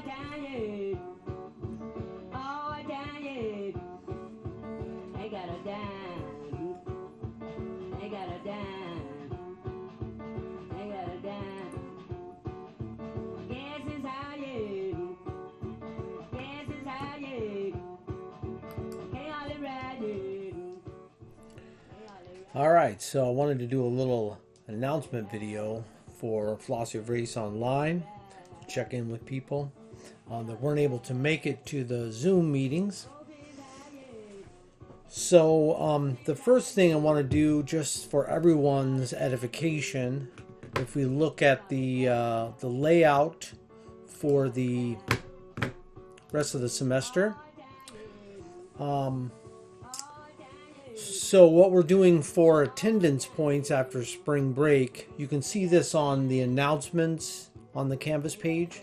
tired. Oh, I'm tired. I got a dime. I got a dime. I got a dime. Gas is hired. Gas is hired. Hey, Ollie Ryder. All right, so I wanted to do a little announcement video for Philosophy of Race Online, check in with people that weren't able to make it to the Zoom meetings. So the first thing I want to do, just for everyone's edification, if we look at the layout for the rest of the semester. So what we're doing for attendance points after spring break, you can see this on the announcements on the Canvas page.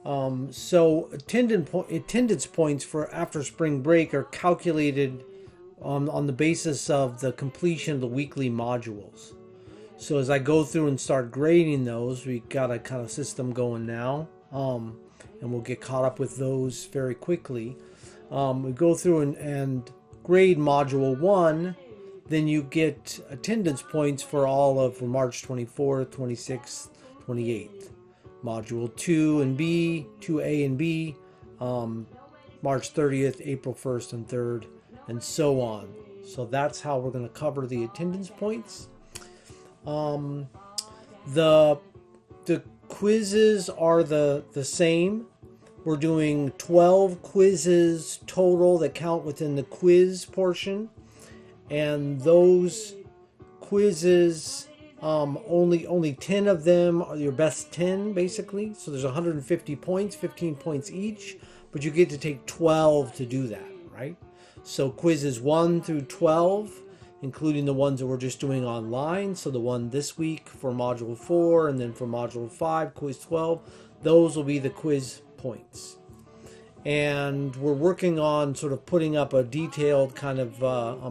So attendance points for after spring break are calculated on the basis of the completion of the weekly modules. So as I go through and start grading those, we got a kind of system going now, and we'll get caught up with those very quickly. We go through and grade module 1, then you get attendance points for all of March 24th, 26th, 28th. Module 2 and B, 2A and B, March 30th, April 1st and 3rd, and so on. So that's how we're going to cover the attendance points. The quizzes are the same. We're doing 12 quizzes total that count within the quiz portion. And those quizzes, only 10 of them are your best 10, basically. So there's 150 points, 15 points each. But you get to take 12 to do that, right? So quizzes 1 through 12, including the ones that we're just doing online. So the one this week for Module 4, and then for Module 5, Quiz 12. Those will be the quiz points. And we're working on sort of putting up a detailed kind of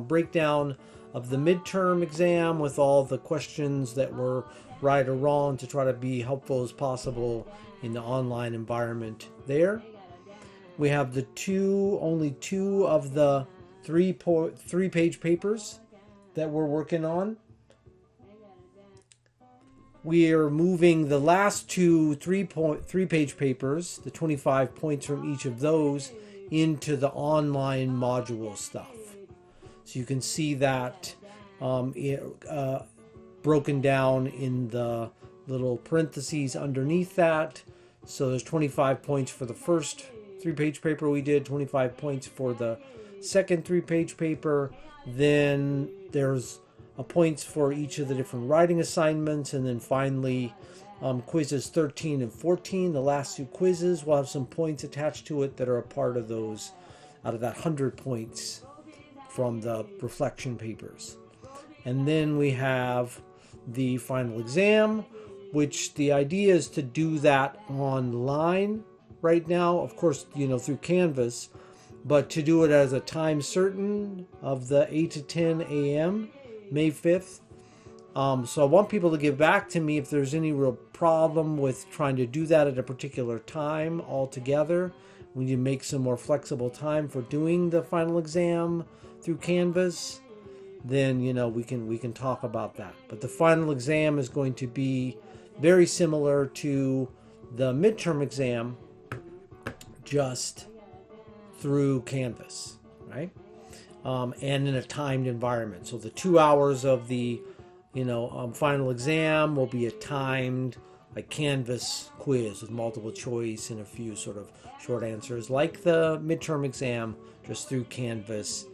breakdown of the midterm exam with all the questions that were right or wrong to try to be helpful as possible in the online environment there. We have only two of the three-page papers that we're working on. We are moving the last two three-page papers, the 25 points from each of those, into the online module stuff. So you can see that broken down in the little parentheses underneath that. So there's 25 points for the first three-page paper we did, 25 points for the second three-page paper. Then there's points for each of the different writing assignments, and then finally quizzes 13 and 14, the last two quizzes, will have some points attached to it that are a part of those, out of that 100 points from the reflection papers. And then we have the final exam, which the idea is to do that online right now, of course, through Canvas, but to do it as a time certain of the 8 to 10 a.m. May 5th. So I want people to get back to me if there's any real problem with trying to do that at a particular time altogether. We need to make some more flexible time for doing the final exam through Canvas. Then we can talk about that. But the final exam is going to be very similar to the midterm exam, just through Canvas, right? And in a timed environment. So the 2 hours of the final exam will be a timed Canvas quiz with multiple choice and a few sort of short answers, like the midterm exam, just through Canvas